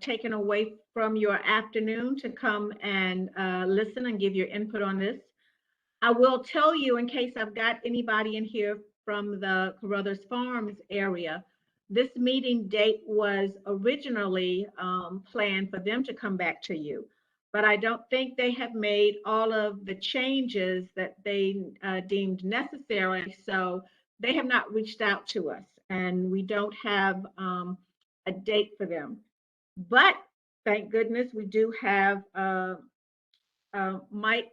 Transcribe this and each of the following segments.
taken away from your afternoon to come and listen and give your input on this. I will tell you, in case I've got anybody in here from the Carruthers Farms area, this meeting date was originally planned for them to come back to you, but I don't think they have made all of the changes that they deemed necessary. So they have not reached out to us, and we don't have a date for them. But thank goodness we do have Mike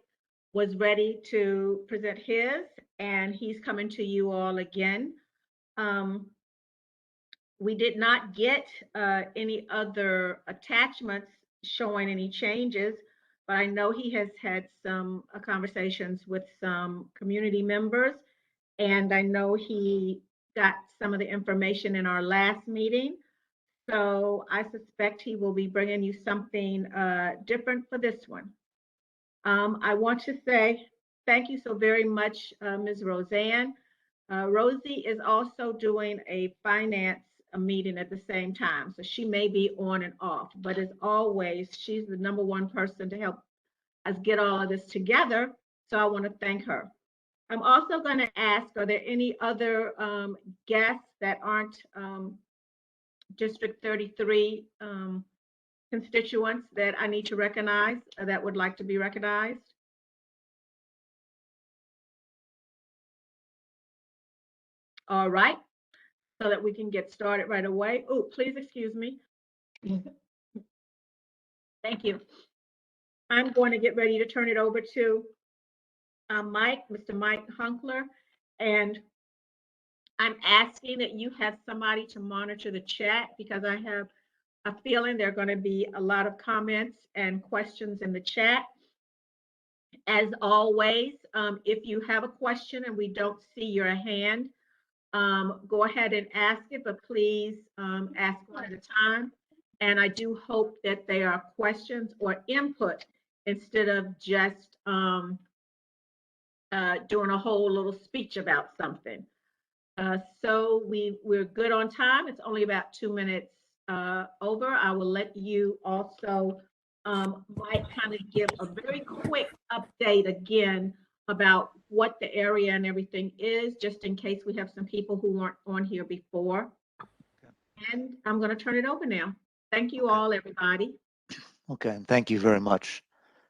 was ready to present his, and he's coming to you all again. Um, we did not get any other attachments showing any changes, but I know he has had some conversations with some community members, and I know he got some of the information in our last meeting. So I suspect he will be bringing you something different for this one. I want to say thank you so very much, Ms. Roseanne. Rosie is also doing a finance meeting at the same time, so she may be on and off, but as always, she's the number one person to help us get all of this together, so I want to thank her. I'm also going to ask, are there any other guests that aren't District 33 constituents that I need to recognize that would like to be recognized? All right, so that we can get started right away. Oh, please excuse me. Thank you. I'm going to get ready to turn it over to Mike, Mr. Mike Hunkler, and I'm asking that you have somebody to monitor the chat because I have a feeling there are going to be a lot of comments and questions in the chat. As always, if you have a question and we don't see your hand, go ahead and ask it, but please ask one at a time. And I do hope that they are questions or input instead of just doing a whole little speech about something. So we're good on time. It's only about 2 minutes over. I will let you also, Mike, kind of give a very quick update again about what the area and everything is, just in case we have some people who weren't on here before. Okay. And I'm going to turn it over now. Thank you all, everybody. Okay, and thank you very much,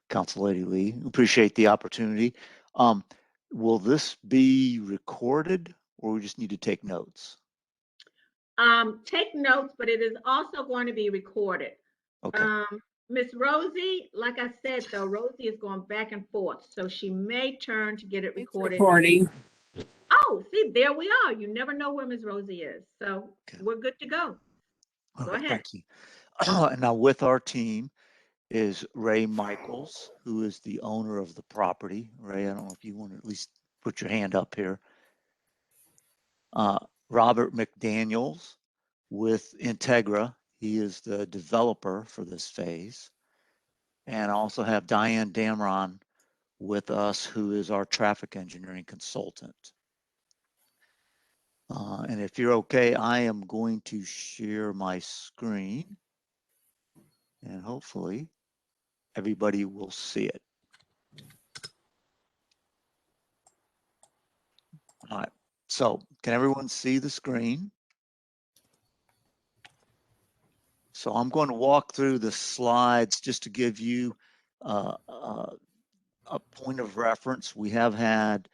Council Lady Lee. Appreciate the opportunity. Will this be recorded, or we just need to take notes? Take notes, but it is also going to be recorded. Okay. Miss Rosie, like I said, though, Rosie is going back and forth, so she may turn to get it recorded. It's recording. Oh, see, there we are. You never know where Miss Rosie is, so okay. We're good to go. Go ahead. Thank you. And now with our team is Ray Michaels, who is the owner of the property. Ray, I don't know if you want to at least put your hand up here. Robert McDaniels with Integra. He is the developer for this phase. And I also have Diane Damron with us, who is our traffic engineering consultant. And if you're okay, I am going to share my screen, and hopefully everybody will see it. All right, so can everyone see the screen? So I'm going to walk through the slides just to give you a point of reference. We have had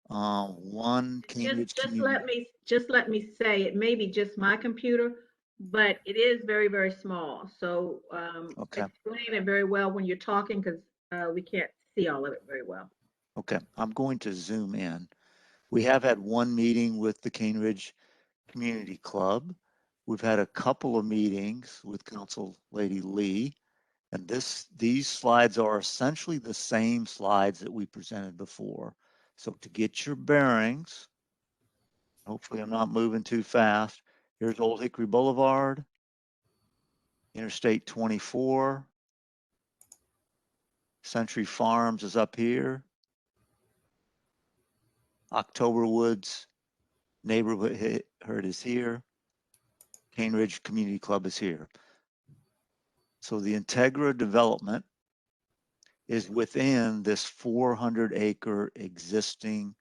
one Cambridge community. Just let me say, it may be just my computer, but it is very, very small. So okay. Explain it very well when you're talking, because we can't see all of it very well. Okay, I'm going to zoom in. We have had one meeting with the Cane Ridge Community Club. We've had a couple of meetings with Council Lady Lee, and these slides are essentially the same slides that we presented before. So to get your bearings, hopefully I'm not moving too fast. Here's Old Hickory Boulevard, Interstate 24, Century Farms is up here, October Woods Neighborhood is here, Cane Ridge Community Club is here. So the Integra development is within this 400-acre existing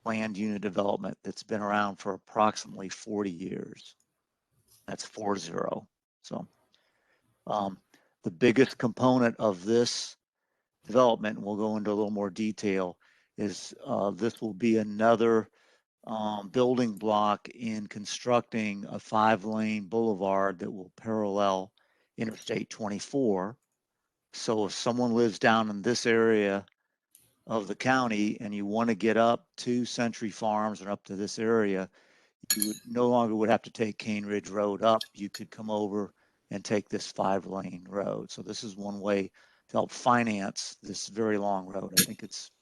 planned unit development that's been around for approximately 40 years. That's 40. So the biggest component of this development, and we'll go into a little more detail, is this will be another building block in constructing a 5-lane boulevard that will parallel Interstate 24. So if someone lives down in this area of the county and you want to get up to Century Farms and up to this area, you would no longer would have to take Cane Ridge Road up. You could come over and take this 5-lane road. So this is one way to help finance this very long road. I think it's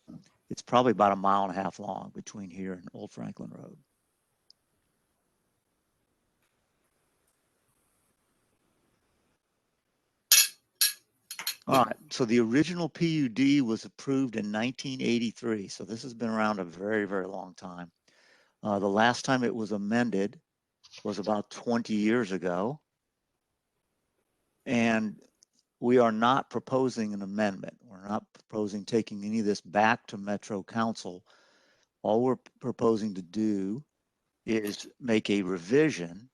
probably about 1.5 miles long between here and Old Franklin Road. All right, so the original PUD was approved in 1983. So this has been around a very, very long time. The last time it was amended was about 20 years ago. And we are not proposing an amendment. We're not proposing taking any of this back to Metro Council. All we're proposing to do is make a revision.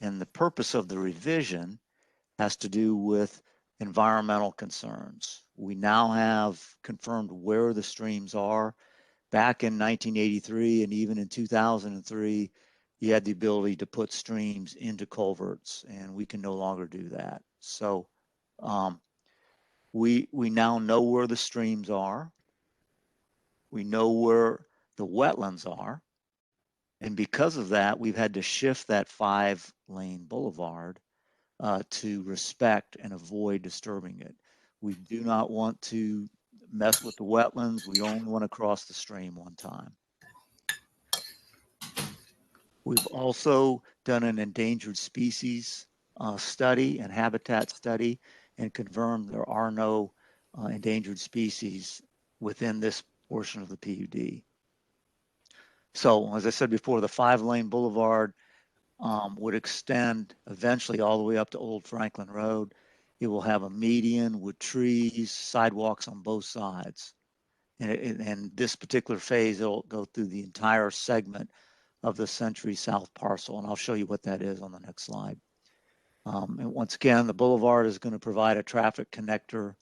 And the purpose of the revision has to do with environmental concerns. We now have confirmed where the streams are. Back in 1983 and even in 2003, you had the ability to put streams into culverts, and we can no longer do that. So we now know where the streams are. We know where the wetlands are. And because of that, we've had to shift that 5-lane boulevard to respect and avoid disturbing it. We do not want to mess with the wetlands. We only want to cross the stream one time. We've also done an endangered species study and habitat study and confirmed there are no endangered species within this portion of the PUD. So as I said before, the 5-lane boulevard would extend eventually all the way up to Old Franklin Road. It will have a median with trees, sidewalks on both sides. And this particular phase, it'll go through the entire segment of the Century South parcel. And I'll show you what that is on the next slide. And once again, the boulevard is going to provide a traffic connector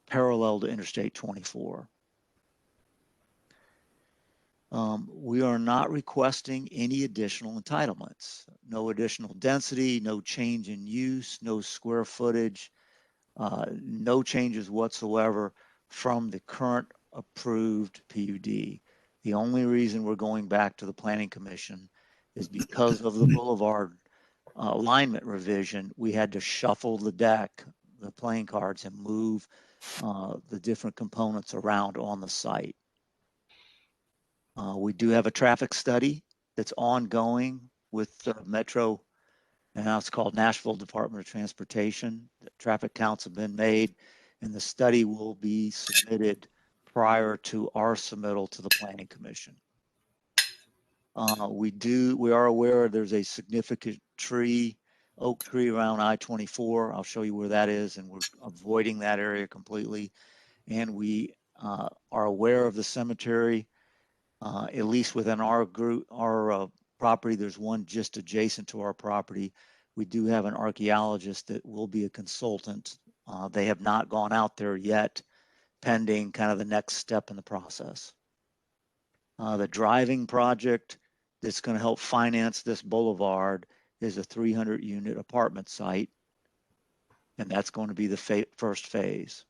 parallel to Interstate 24. We are not requesting any additional entitlements, no additional density, no change in use, no square footage, no changes whatsoever from the current approved PUD. The only reason we're going back to the Planning Commission is because of the boulevard alignment revision. We had to shuffle the deck, the playing cards, and move the different components around on the site. We do have a traffic study that's ongoing with Metro, and now it's called Nashville Department of Transportation. The traffic counts have been made, and the study will be submitted prior to our submittal to the Planning Commission. We are aware there's a significant oak tree around I-24. I'll show you where that is, and we're avoiding that area completely. And we are aware of the cemetery. At least within our group, our property, there's one just adjacent to our property. We do have an archaeologist that will be a consultant. They have not gone out there yet, pending kind of the next step in the process. The driving project that's going to help finance this boulevard is a 300-unit apartment site, and that's going to be the first phase.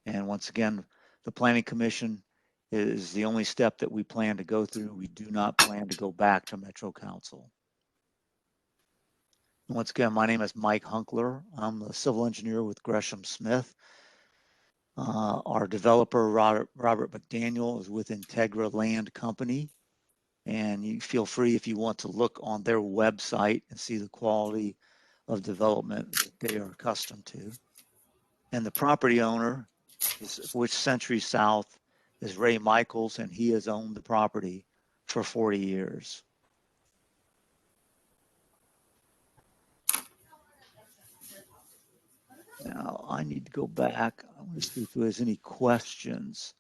And once again, the Planning Commission is the only step that we plan to go through. We do not plan to go back to Metro Council. Once again, my name is Mike Hunkler. I'm a civil engineer with Gresham Smith. Our developer, Robert McDaniel, is with Integra Land Company. And you feel free if you want to look on their website and see the quality of development that they are accustomed to. And the property owner, which Century South, is Ray Michaels, and he has owned the property for 40 years. I need to go back. I want to see if there's any questions.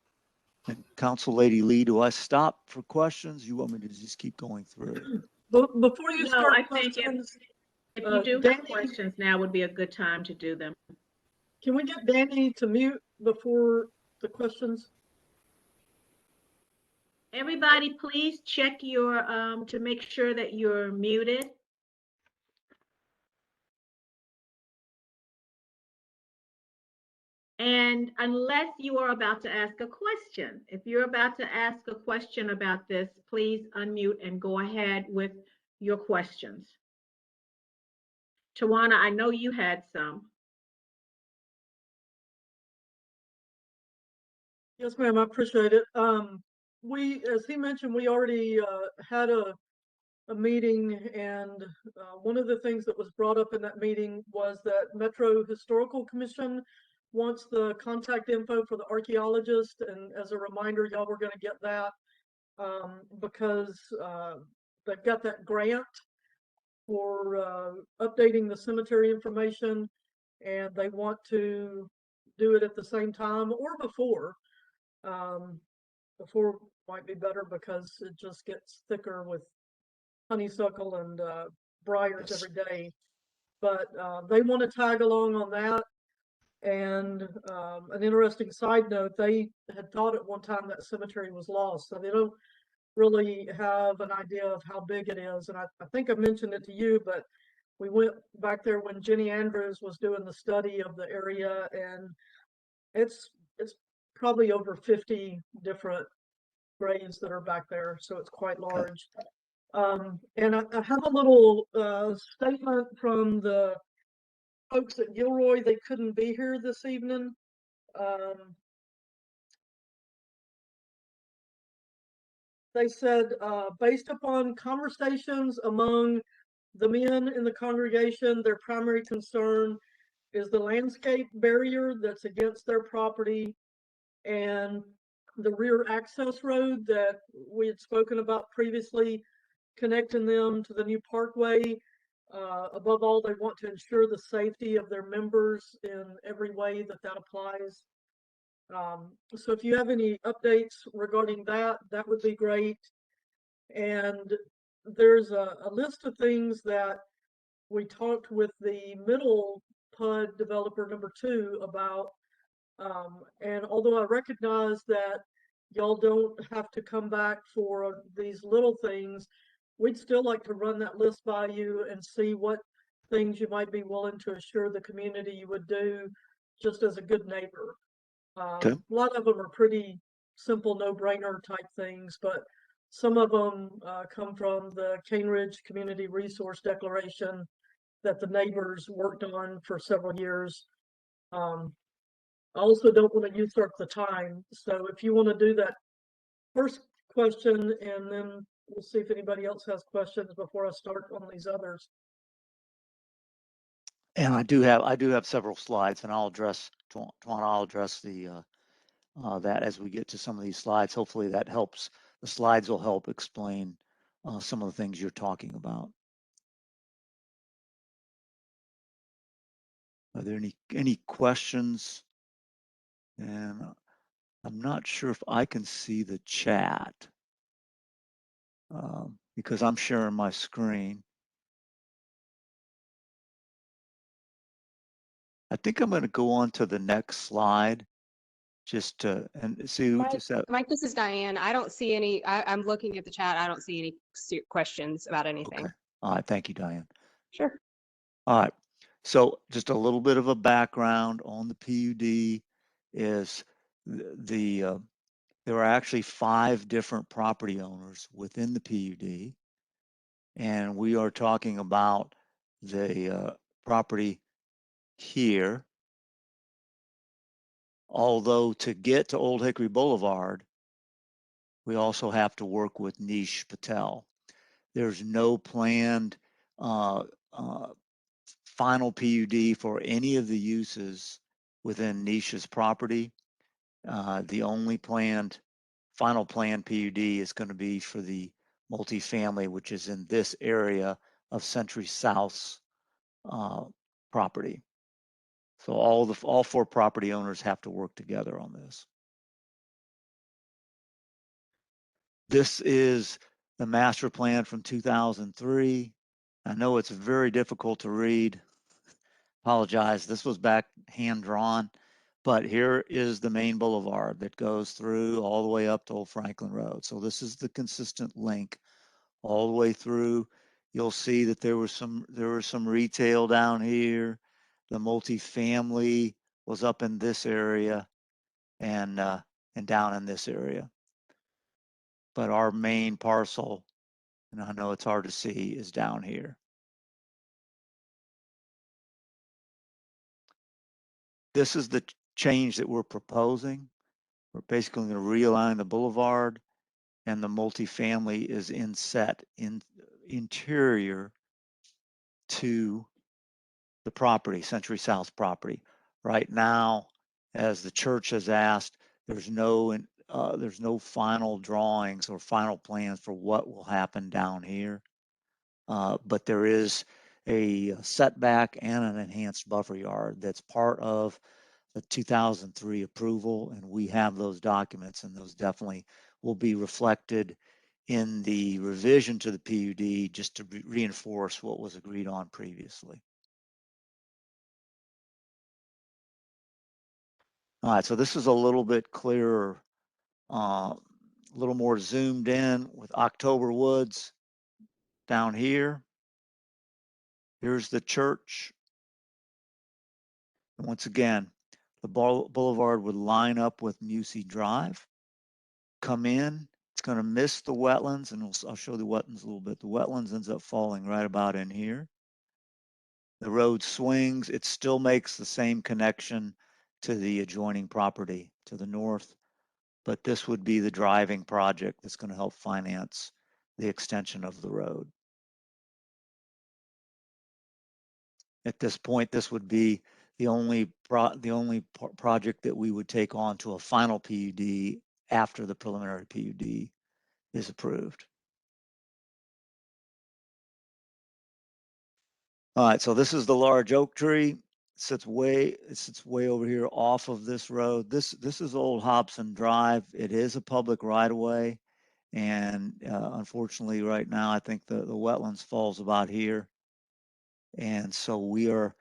And Council Lady Lee, do I stop for questions? You want me to just keep going through? Before you No, start I think questions, if you do have Danny, questions, now would be a good time to do them. can we get Danny to mute before the questions? Everybody, please check your, to make sure that you're muted. And unless you are about to ask a question, if you're about to ask a question about this, please unmute and go ahead with your questions. Tawana, I know you had some. Yes, ma'am, I appreciate it. As he mentioned, we already had a meeting, and one of the things that was brought up in that meeting was that Metro Historical Commission wants the contact info for the archaeologist. And as a reminder, y'all were going to get that because they've got that grant for updating the cemetery information, and they want to do it at the same time or before. Before might be better because it just gets thicker with honeysuckle and briars every day. But they want to tag along on that. And an interesting side note, they had thought at one time that cemetery was lost, so they don't really have an idea of how big it is. And I think I mentioned it to you, but we went back there when Jenny Andrews was doing the study of the area, and it's probably over 50 different graves that are back there, so it's quite large. And I have a little statement from the folks at Gilroy. They couldn't be here this evening. They said, based upon conversations among the men in the congregation, their primary concern is the landscape barrier that's against their property and the rear access road that we had spoken about previously, connecting them to the new parkway. Above all, they want to ensure the safety of their members in every way that applies. So if you have any updates regarding that, that would be great. And there's a list of things that we talked with the middle PUD developer number 2 about. And although I recognize that y'all don't have to come back for these little things, we'd still like to run that list by you and see what things you might be willing to assure the community you would do just as a good neighbor. Okay. A lot of them are pretty simple, no-brainer type things, but some of them come from the Cane Ridge Community Resource Declaration that the neighbors worked on for several years. I also don't want to usurp the time. So if you want to do that first question, and then we'll see if anybody else has questions before I start on these others. And I do have several slides, and I'll address the that as we get to some of these slides. Hopefully that helps. The slides will help explain some of the things you're talking about. Are there any questions? And I'm not sure if I can see the chat because I'm sharing my screen. I think I'm going to go on to the next slide just to and see what you said. Mike, this is Diane. I don't see any. I'm looking at the chat. I don't see any questions about anything. Okay. All right. Thank you, Diane. Sure. All right. So just a little bit of a background on the PUD is there are actually 5 different property owners within the PUD, and we are talking about the property here. Although to get to Old Hickory Boulevard, we also have to work with Niche Patel. There's no planned final PUD for any of the uses within Niche's property. The only final planned PUD is going to be for the multifamily, which is in this area of Century South's property. So all 4 property owners have to work together on this. This is the master plan from 2003. I know it's very difficult to read. Apologize. This was back hand drawn, but here is the main boulevard that goes through all the way up to Old Franklin Road. So this is the consistent link all the way through. You'll see that there was some retail down here. The multifamily was up in this area and down in this area. But our main parcel, and I know it's hard to see, is down here. This is the change that we're proposing. We're basically going to realign the boulevard, and the multifamily is inset in interior to the property, Century South property. Right now, as the church has asked, there's no final drawings or final plans for what will happen down here. But there is a setback and an enhanced buffer yard that's part of the 2003 approval, and we have those documents, and those definitely will be reflected in the revision to the PUD just to reinforce what was agreed on previously. All right, so this is a little bit clearer, a little more zoomed in with October Woods down here. Here's the church. And once again, the boulevard would line up with Musey Drive. Come in, it's going to miss the wetlands, and I'll show the wetlands a little bit. The wetlands ends up falling right about in here. The road swings. It still makes the same connection to the adjoining property to the north, but this would be the driving project that's going to help finance the extension of the road. At this point, this would be the only project that we would take on to a final PUD after the preliminary PUD is approved. All right, so this is the large oak tree. It sits way over here off of this road. This is Old Hobson Drive. It is a public right of way, and unfortunately, right now, I think the wetlands falls about here, and so we're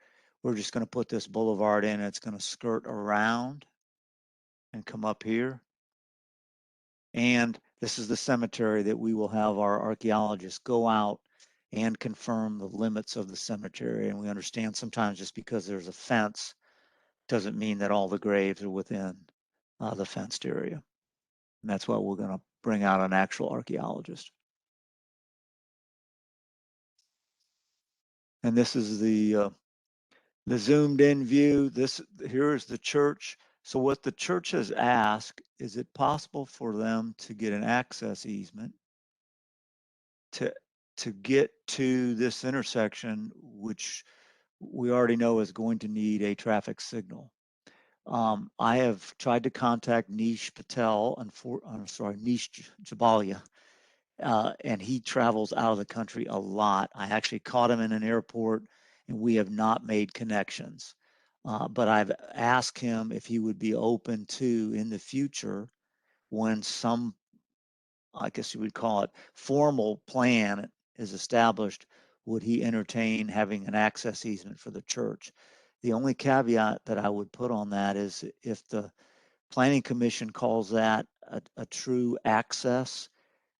just going to put this boulevard in. It's going to skirt around and come up here, and this is the cemetery that we will have our archaeologists go out and confirm the limits of the cemetery. And we understand sometimes just because there's a fence doesn't mean that all the graves are within the fenced area. And that's why we're going to bring out an actual archaeologist. And this is the zoomed in view. Here is the church. So what the church has asked, is it possible for them to get an access easement to get to this intersection, which we already know is going to need a traffic signal. I have tried to contact Nish Patel, Nish Jabalia, and he travels out of the country a lot. I actually caught him in an airport, and we have not made connections. But I've asked him if he would be open to, in the future, when some, I guess you would call it, formal plan is established, would he entertain having an access easement for the church? The only caveat that I would put on that is if the planning commission calls that a true access,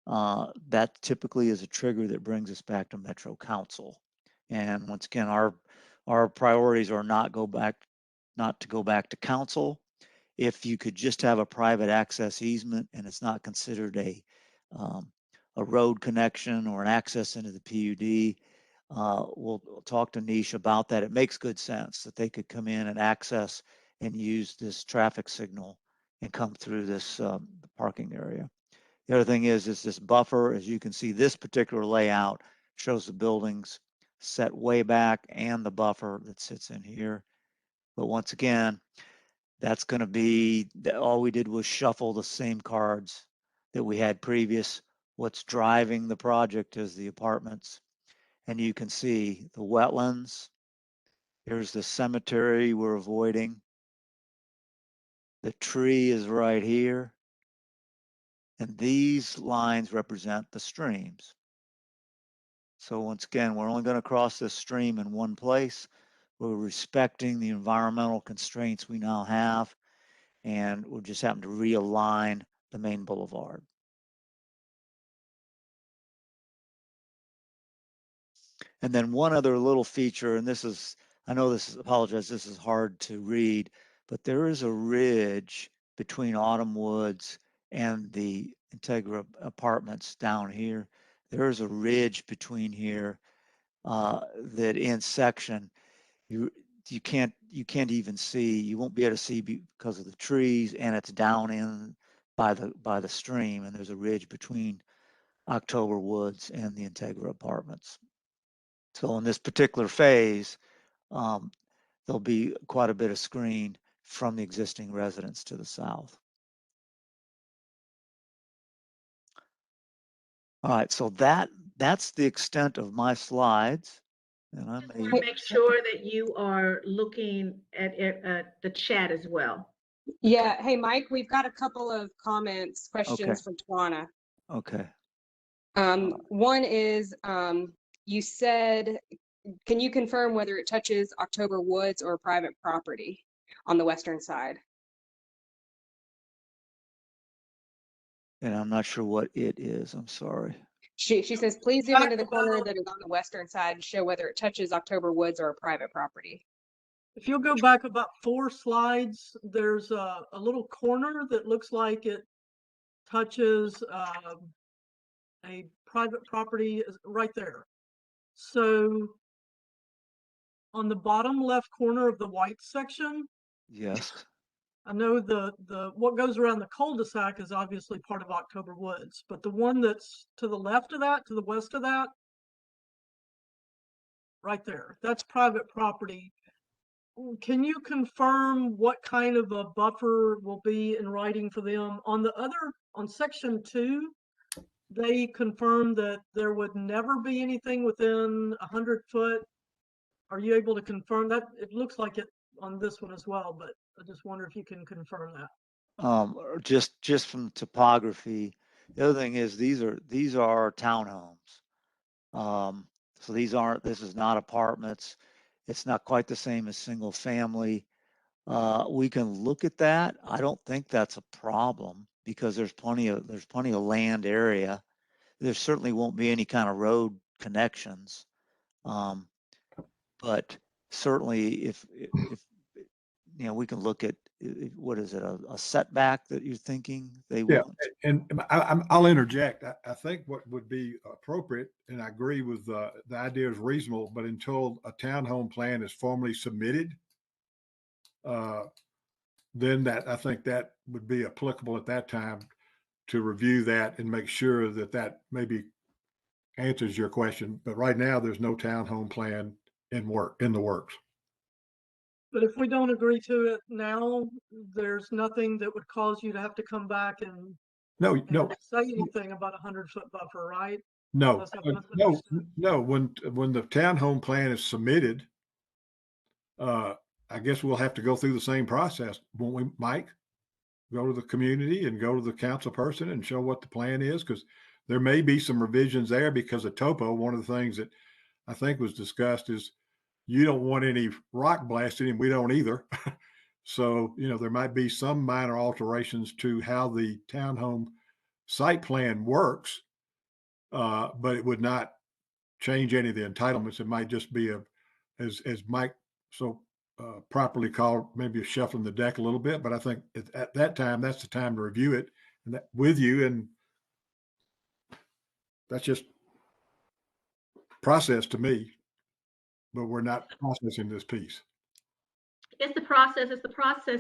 that typically is a trigger that brings us back to Metro Council. And once again, our priorities are not to go back to council. If you could just have a private access easement and it's not considered a road connection or an access into the PUD, we'll talk to Nish about that. It makes good sense that they could come in and access and use this traffic signal and come through this parking area. The other thing is this buffer. As you can see, this particular layout shows the buildings set way back and the buffer that sits in here. But once again, that's going to be, all we did was shuffle the same cards that we had previous. What's driving the project is the apartments. And you can see the wetlands Here's the cemetery we're avoiding. The tree is right here. And these lines represent the streams. So once again, we're only going to cross this stream in one place. We're respecting the environmental constraints we now have, and we'll just happen to realign the main boulevard. And then one other little feature, and this is, I know this is, apologize, this is hard to read, but there is a ridge between Autumn Woods and the Integra apartments down here. There is a ridge between here that in section, you can't even see, you won't be able to see because of the trees, and it's down in by the stream, and there's a ridge between October Woods and the Integra apartments. So in this particular phase, there'll be quite a bit of screen from the existing residents to the south. All right, so that's the extent of my slides. And I Just may want to make sure that you are looking at the chat as well. Yeah. Hey, Mike, we've got a couple of comments, questions from Tawana. okay. One is, you said, can you confirm whether it touches October Woods or private property on the western side? And I'm not sure what it is. I'm sorry. She says, please zoom into the corner that is on the western side and show whether it touches October Woods or a private property. If you'll go back about 4 slides, there's a little corner that looks like it touches a private property right there. So on the bottom left corner of the white section, Yes. I know the what goes around the cul-de-sac is obviously part of October Woods, but the one that's to the left of that, to the west of that, right there, that's private property. Can you confirm what kind of a buffer will be in writing for them? On section 2, they confirmed that there would never be anything within 100 foot. Are you able to confirm that? It looks like it on this one as well, but I just wonder if you can confirm that. Just from topography. The other thing is these are townhomes. So this is not apartments. It's not quite the same as single family. We can look at that. I don't think that's a problem because there's plenty of land area. There certainly won't be any kind of road connections. But certainly if we can look at, what is it, a setback that you're thinking they Yeah, want? and I'll interject. I think what would be appropriate, and I agree with the idea is reasonable, but until a townhome plan is formally submitted, then I think that would be applicable at that time to review that and make sure that maybe answers your question. But right now, there's no townhome plan in the works. But if we don't agree to it now, there's nothing that would cause you to have to come back and No. say anything about 100-foot buffer, right? No. No. When the townhome plan is submitted, I guess we'll have to go through the same process, won't we, Mike? Go to the community and go to the council person and show what the plan is, because there may be some revisions there because of topo. One of the things that I think was discussed is you don't want any rock blasting, and we don't either. So, there might be some minor alterations to how the townhome site plan works, but it would not change any of the entitlements. It might just be as Mike so properly called, maybe shuffling the deck a little bit. But I think at that time, that's the time to review it with you. And that's just process to me, but we're not processing this piece. It's the process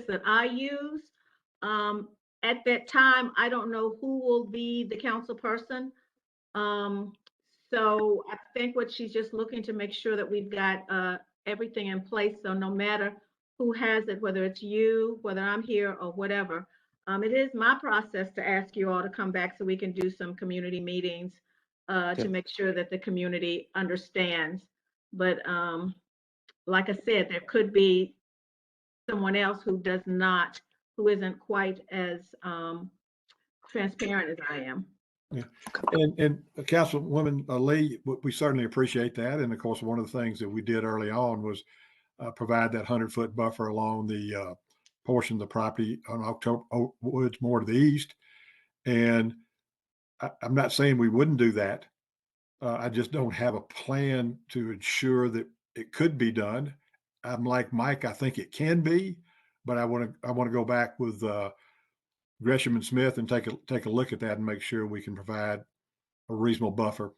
that I use. At that time, I don't know who will be the council person. So I think what she's just looking to make sure that we've got everything in place. So no matter who has it, whether it's you, whether I'm here or whatever, it is my process to ask you all to come back so we can do some community meetings to make sure that the community understands. But like I said, there could be someone else who isn't quite as transparent as I am. Yeah. And Councilwoman Lee, we certainly appreciate that. And of course, one of the things that we did early on was provide that 100-foot buffer along the portion of the property on October Woods more to the east. And I'm not saying we wouldn't do that. I just don't have a plan to ensure that it could be done. I'm like Mike, I think it can be, but I want to go back with Gresham and Smith and take a look at that and make sure we can provide a reasonable buffer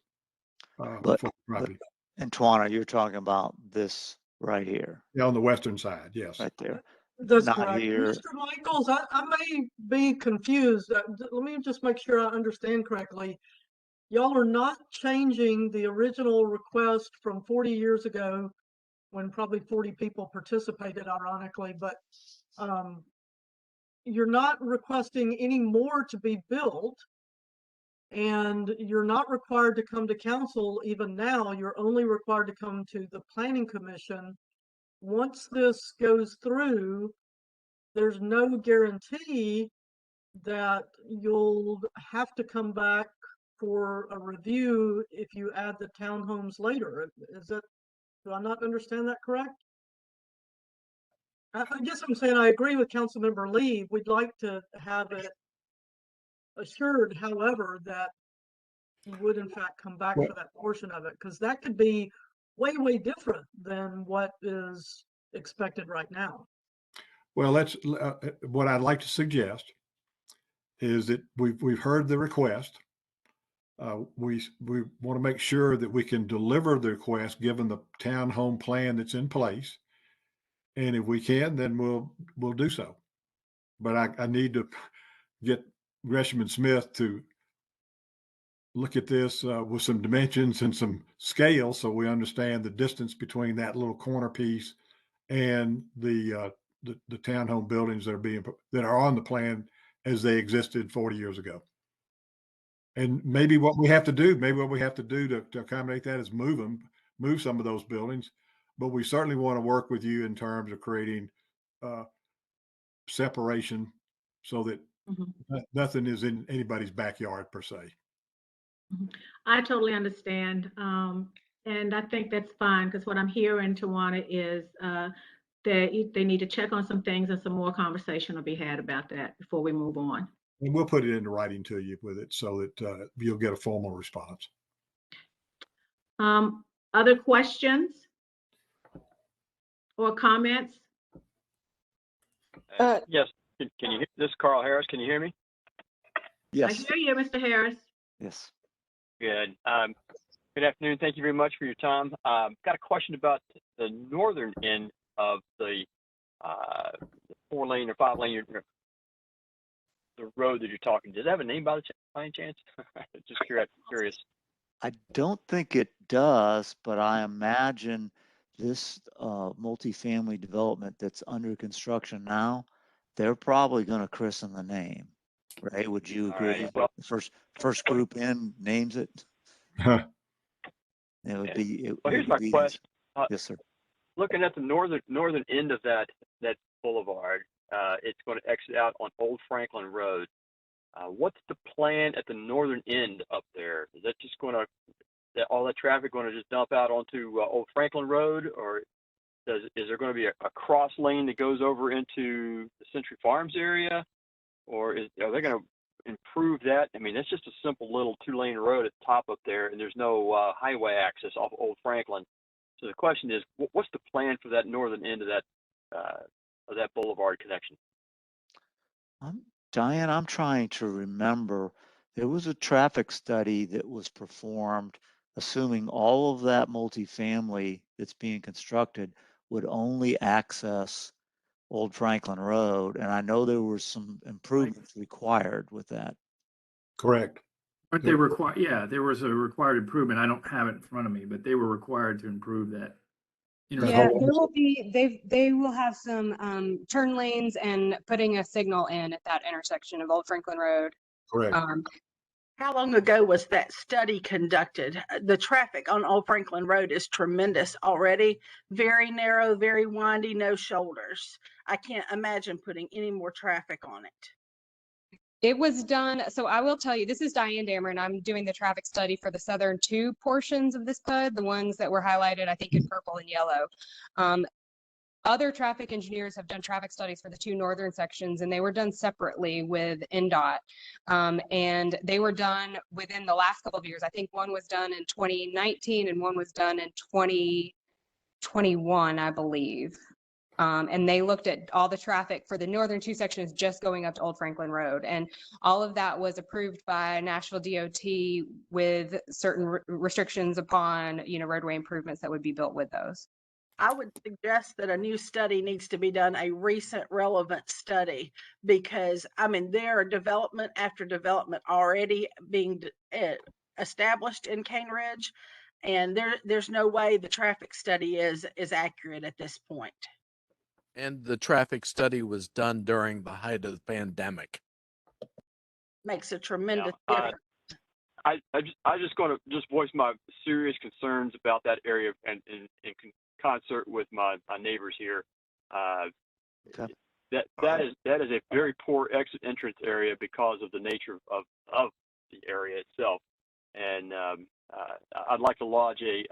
for the property. Antoinette, you're talking about this right here, Yeah, on the western side, yes. right there. That's Not correct. here. Mr. Michaels, I may be confused. Let me just make sure I understand correctly. Y'all are not changing the original request from 40 years ago when probably 40 people participated, ironically, but you're not requesting any more to be built, and you're not required to come to council even now. You're only required to come to the planning commission. Once this goes through, there's no guarantee that you'll have to come back for a review if you add the townhomes later. Do I not understand that correct? I guess I'm saying I agree with Councilmember Lee. We'd like to have it assured, however, that you would in fact come back for that portion of it, because that could be way, way different than what is expected right now. Well, that's what I'd like to suggest is that we've heard the request. We want to make sure that we can deliver the request given the townhome plan that's in place. And if we can, then we'll do so. But I need to get Gresham and Smith to look at this with some dimensions and some scale, so we understand the distance between that little corner piece and the townhome buildings that are on the plan as they existed 40 years ago. And maybe what we have to do to accommodate that is move some of those buildings. But we certainly want to work with you in terms of creating separation so that nothing is in anybody's backyard per se. I totally understand. And I think that's fine, because what I'm hearing, Tawana, is that they need to check on some things, and some more conversation will be had about that before we move on. And we'll put it into writing to you with it so that you'll get a formal response. Other questions or comments? Yes. Can you hear this? Carl Harris, can you hear me? Yes. I hear you, Mr. Harris. Yes. Good. Good afternoon. Thank you very much for your time. Got a question about the northern end of the 4-lane or 5-lane, the road that you're talking. Does it have a name by any chance? Just curious. I don't think it does, but I imagine this multifamily development that's under construction now, they're probably going to christen the name, right? Would you agree? Right. Well, The first group in names it. It would be. Here's my question. Yes, sir. Looking at the northern end of that boulevard, it's going to exit out on Old Franklin Road. What's the plan at the northern end up there? Is that just going to, all that traffic going to just dump out onto Old Franklin Road, or is there going to be a cross lane that goes over into the Century Farms area, or are they going to improve that? I mean, that's just a simple little 2-lane road at the top up there, and there's no highway access off Old Franklin. So the question is, what's the plan for that northern end of that boulevard connection? Diane, I'm trying to remember. There was a traffic study that was performed, assuming all of that multifamily that's being constructed would only access Old Franklin Road, and I know there were some improvements required with that. Correct. But they require, yeah, there was a required improvement. I don't have it in front of me, but they were required to improve that. Yeah, there will be, they will have some turn lanes and putting a signal in at that intersection of Old Franklin Road. Correct. How long ago was that study conducted? The traffic on Old Franklin Road is tremendous already. Very narrow, very windy, no shoulders. I can't imagine putting any more traffic on it. It was done, so I will tell you, this is Diane Dameron. I'm doing the traffic study for the southern two portions of this PUD, the ones that were highlighted, I think, in purple and yellow. Other traffic engineers have done traffic studies for the two northern sections, and they were done separately with NDOT. And they were done within the last couple of years. I think one was done in 2019 and one was done in 2021, I believe. And they looked at all the traffic for the northern two sections just going up to Old Franklin Road. And all of that was approved by Nashville DOT with certain restrictions upon, roadway improvements that would be built with those. I would suggest that a new study needs to be done, a recent relevant study, because there are development after development already being established in Cane Ridge, and there's no way the traffic study is accurate at this point. And the traffic study was done during the height of the pandemic. Makes a tremendous difference. I just going to just voice my serious concerns about that area and in concert with my neighbors here. Okay. That is a very poor exit entrance area because of the nature of the area itself. And I'd like to log a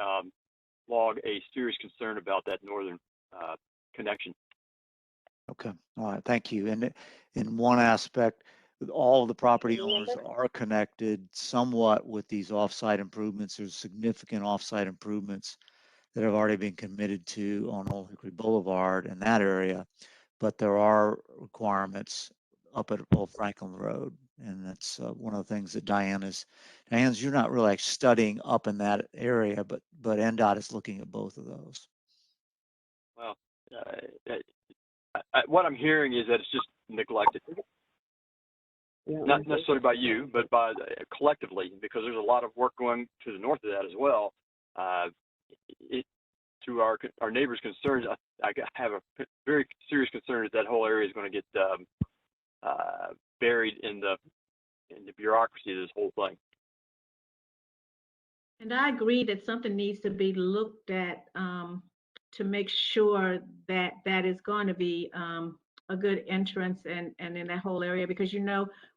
serious concern about that northern connection. Okay. All right. Thank you. And in one aspect, all of the property owners are connected somewhat with these offsite improvements. There's significant offsite improvements that have already been committed to on Old Hickory Boulevard in that area, but there are requirements up at Old Franklin Road, and that's one of the things that Diane's, you're not really like studying up in that area, but NDOT is looking at both of those. Well, what I'm hearing is that it's just neglected. Not necessarily by you, but by collectively, because there's a lot of work going to the north of that as well. To our neighbors' concerns, I have a very serious concern that whole area is going to get buried in the bureaucracy of this whole thing. And I agree that something needs to be looked at to make sure that that is going to be a good entrance and in that whole area, because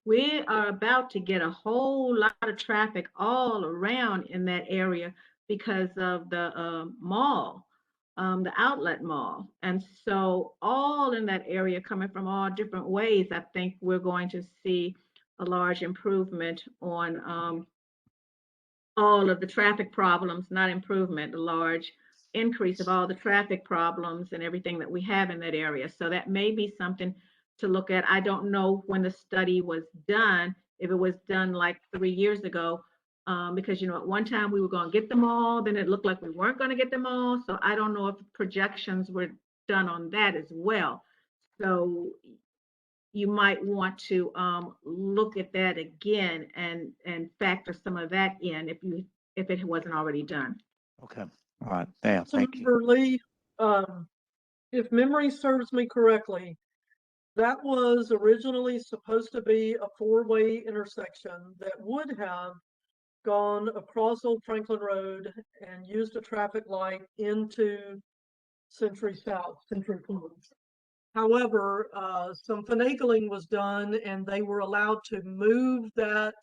we are about to get a whole lot of traffic all around in that area because of the mall, the outlet mall. And so all in that area coming from all different ways, I think we're going to see a large improvement on all of the traffic problems, not improvement, a large increase of all the traffic problems and everything that we have in that area. So that may be something to look at. I don't know when the study was done, if it was done like 3 years ago, because at one time we were going to get them all, then it looked like we weren't going to get them all. So I don't know if projections were done on that as well. So you might want to look at that again and factor some of that in if it wasn't already done. Okay. All right. Yeah, thank you. Councilmember Lee, if memory serves me correctly, that was originally supposed to be a four-way intersection that would have gone across Old Franklin Road and used a traffic light into Century South, Century Farms. However, some finagling was done and they were allowed to move that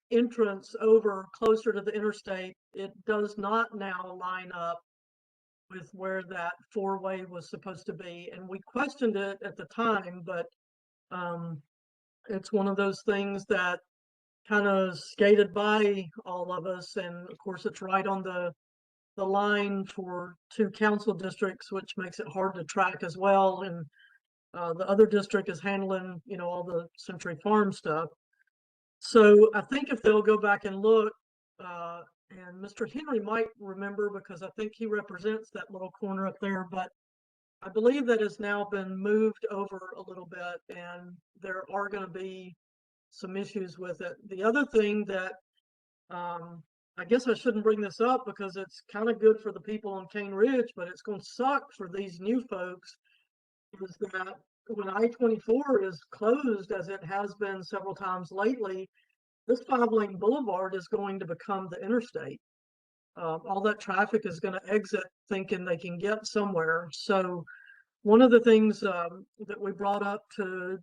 entrance over closer to the interstate. It does not now line up with where that four-way was supposed to be. And we questioned it at the time, but it's one of those things that kind of skated by all of us. And of course, it's right on the line for two council districts, which makes it hard to track as well. And the other district is handling, all the Century Farm stuff. So I think if they'll go back and look, and Mr. Henry might remember because I think he represents that little corner up there, but I believe that has now been moved over a little bit and there are going to be some issues with it. The other thing that I guess I shouldn't bring this up because it's kind of good for the people on Cane Ridge, but it's going to suck for these new folks, is that when I-24 is closed, as it has been several times lately, this 5-lane boulevard is going to become the interstate. All that traffic is going to exit thinking they can get somewhere. So one of the things that we brought up to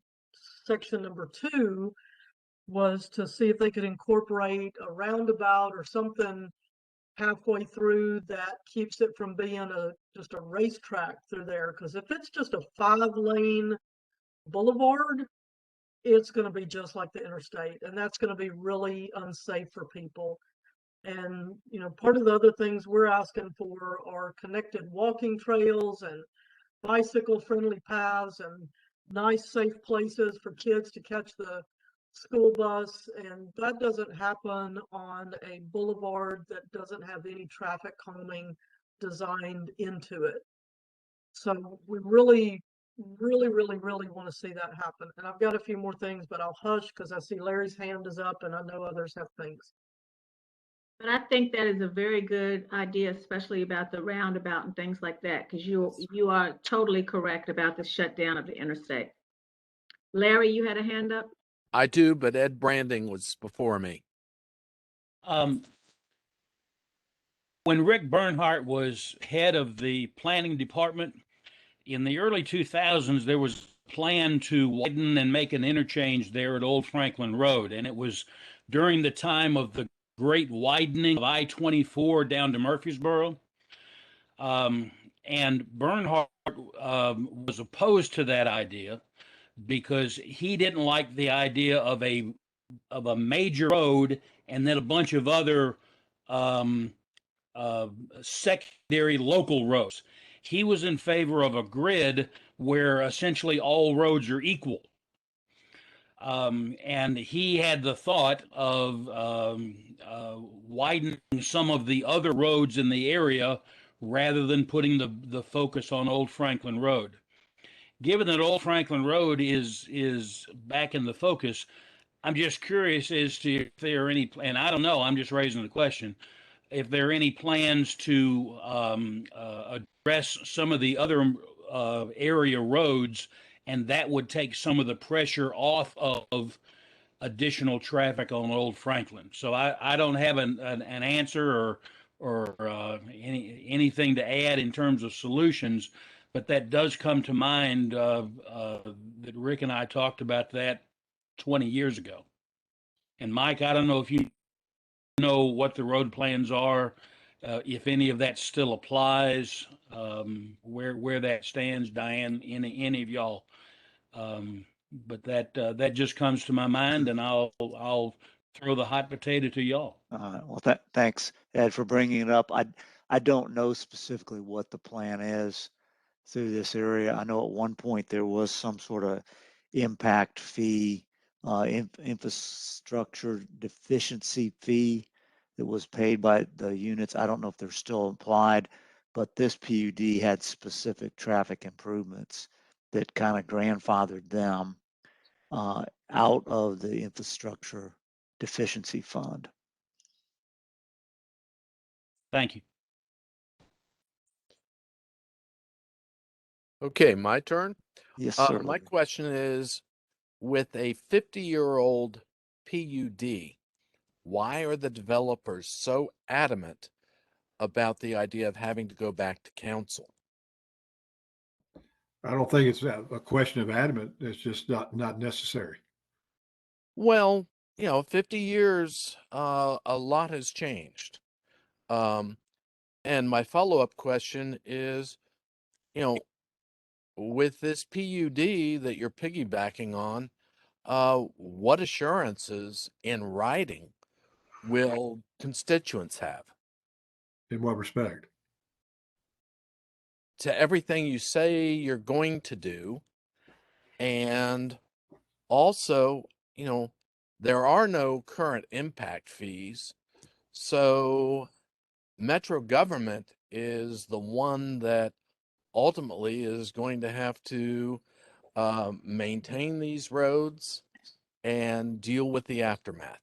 section number 2 was to see if they could incorporate a roundabout or something halfway through that keeps it from being just a racetrack through there. Because if it's just a 5-lane boulevard, it's going to be just like the interstate, and that's going to be really unsafe for people. And part of the other things we're asking for are connected walking trails and bicycle friendly paths and nice safe places for kids to catch the school bus. And that doesn't happen on a boulevard that doesn't have any traffic calming designed into it. So we really want to see that happen. And I've got a few more things, but I'll hush because I see Larry's hand is up and I know others have things. But I think that is a very good idea, especially about the roundabout and things like that, because you are totally correct about the shutdown of the interstate. Larry, you had a hand up? I do, but Ed Branding was before me. When Rick Bernhardt was head of the planning department in the early 2000s, there was a plan to widen and make an interchange there at Old Franklin Road. And it was during the time of the great widening of I-24 down to Murfreesboro. And Bernhardt was opposed to that idea because he didn't like the idea of a major road and then a bunch of other secondary local roads. He was in favor of a grid where essentially all roads are equal. And he had the thought of widening some of the other roads in the area rather than putting the focus on Old Franklin Road. Given that Old Franklin Road is back in the focus, I'm just curious as to if there are any, and I don't know, I'm just raising the question, if there are any plans to address some of the other area roads, and that would take some of the pressure off of additional traffic on Old Franklin. So I don't have an answer or anything to add in terms of solutions, but that does come to mind that Rick and I talked about that 20 years ago. And Mike, I don't know if you know what the road plans are, if any of that still applies, where that stands, Diane, any of y'all. But that just comes to my mind, and I'll throw the hot potato to y'all. Well, thanks, Ed, for bringing it up. I don't know specifically what the plan is through this area. I know at one point there was some sort of impact fee, infrastructure deficiency fee that was paid by the units. I don't know if they're still applied, but this PUD had specific traffic improvements that kind of grandfathered them out of the infrastructure deficiency fund. Thank you. Okay, my turn. Yes, sir. My question is, with a 50-year-old PUD, why are the developers so adamant about the idea of having to go back to council? I don't think it's a question of adamant. It's just not necessary. Well, 50 years, a lot has changed. And my follow-up question is, with this PUD that you're piggybacking on, what assurances in writing will constituents have? In what respect? To everything you say you're going to do. And also, there are no current impact fees. So Metro government is the one that ultimately is going to have to maintain these roads and deal with the aftermath.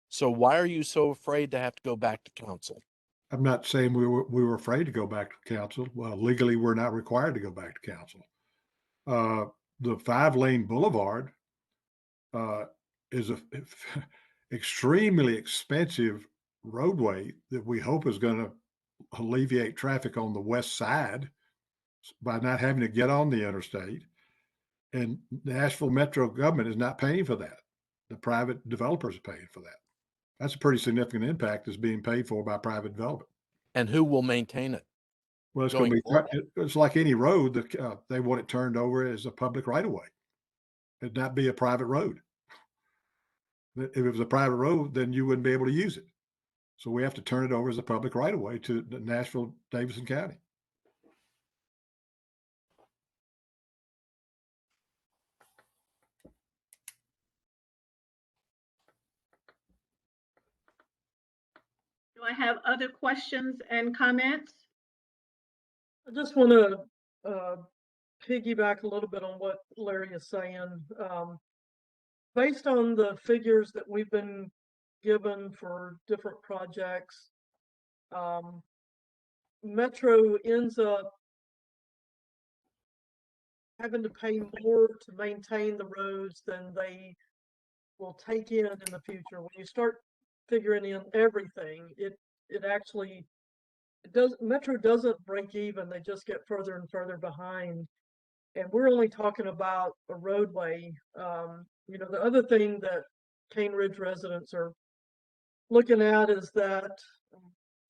So why are you so afraid to have to go back to council? I'm not saying we were afraid to go back to council. Well, legally, we're not required to go back to council. the 5-lane boulevard is a extremely expensive roadway that we hope is going to alleviate traffic on the west side by not having to get on the interstate. And Nashville Metro government is not paying for that. The private developers are paying for that. That's a pretty significant impact that's being paid for by private development. And who will maintain it? Well, it's going to Going be, it's like any road that they want it turned over as a public right of way. It'd not be a private road. If it was a private road, then you wouldn't be able to use it. So we have to turn it over as a public right of way to Nashville, Davidson County. Do I have other questions and comments? I just want to piggyback a little bit on what Larry is saying. Based on the figures that we've been given for different projects, Metro ends up having to pay more to maintain the roads than they will take in the future. When you start figuring in everything, it actually Metro doesn't break even. They just get further and further behind. And we're only talking about a roadway. You know, the other thing that Cane Ridge residents are looking at is that,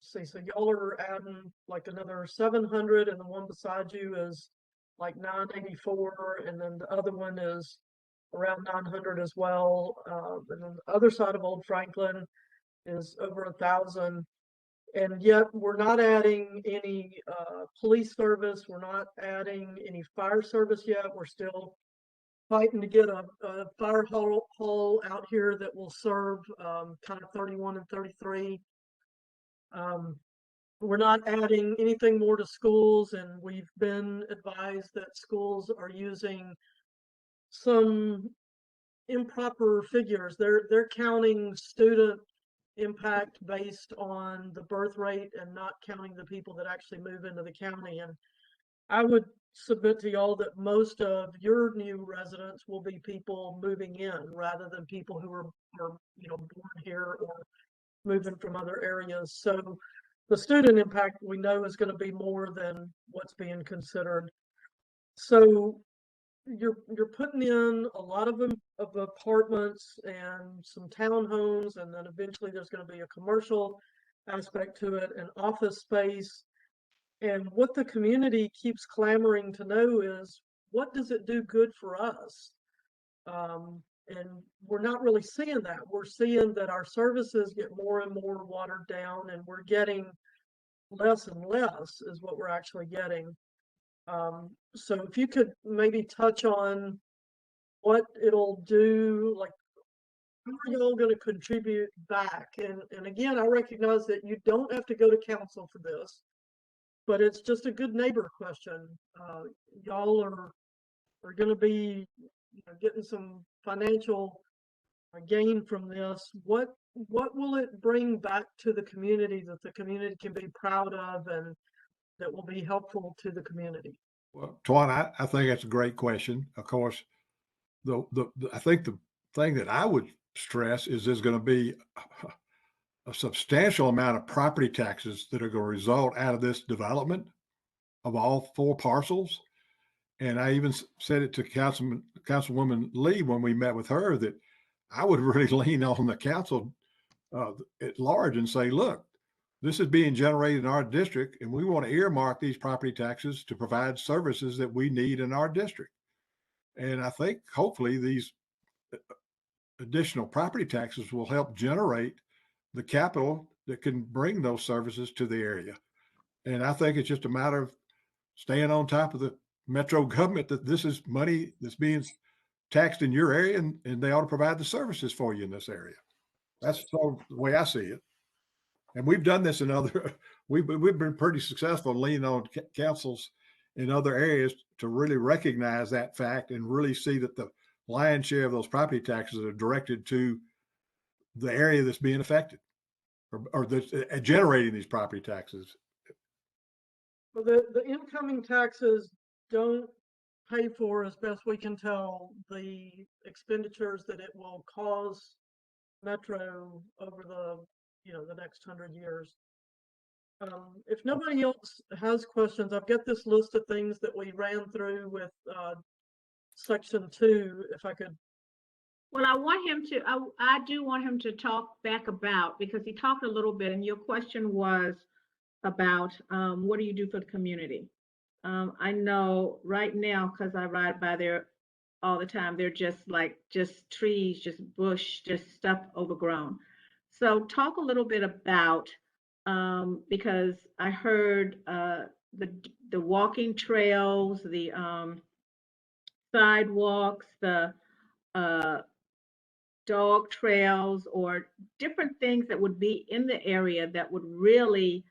see, so y'all are adding like another 700, and the one beside you is like 984, and then the other one is around 900 as well. And then the other side of Old Franklin is over 1,000. And yet we're not adding any police service. We're not adding any fire service yet. We're still fighting to get a fire hall out here that will serve kind of 31 and 33. We're not adding anything more to schools, and we've been advised that schools are using some improper figures. They're counting student impact based on the birth rate and not counting the people that actually move into the county. And I would submit to y'all that most of your new residents will be people moving in rather than people who are you know, born here or moving from other areas. So the student impact we know is going to be more than what's being considered. So you're putting in a lot of apartments and some townhomes, and then eventually there's going to be a commercial aspect to it, and office space. And what the community keeps clamoring to know is, what does it do good for us? And we're not really seeing that. We're seeing that our services get more and more watered down, and we're getting less and less is what we're actually getting. So if you could maybe touch on what it'll do, like how are y'all going to contribute back? And again, I recognize that you don't have to go to council for this, but it's just a good neighbor question. Y'all are going to be, you know, getting some financial gain from this. What will it bring back to the community that the community can be proud of and that will be helpful to the community? Well, Twan, I think that's a great question. Of course, I think the thing that I would stress is there's going to be a substantial amount of property taxes that are going to result out of this development of all 4 parcels. And I even said it to Councilwoman Lee when we met with her that I would really lean on the council at large and say, look, this is being generated in our district, and we want to earmark these property taxes to provide services that we need in our district. And I think hopefully these additional property taxes will help generate the capital that can bring those services to the area. And I think it's just a matter of staying on top of the Metro government that this is money that's being taxed in your area, and they ought to provide the services for you in this area. That's the way I see it. And we've done this in other, we've been pretty successful leaning on councils in other areas to really recognize that fact and really see that the lion's share of those property taxes are directed to the area that's being affected or that's generating these property taxes. Well, the incoming taxes don't pay for, as best we can tell, the expenditures that it will cause Metro over the, the next 100 years. If nobody else has questions, I've got this list of things that we ran through with section 2, if I could. Well, I want him to, I do want him to talk back about, because he talked a little bit, and your question was about what do you do for the community? I know right now, because I ride by there all the time, they're just trees, just bush, just stuff overgrown. So talk a little bit about, because I heard the walking trails, the sidewalks, the dog trails, or different things that would be in the area that would really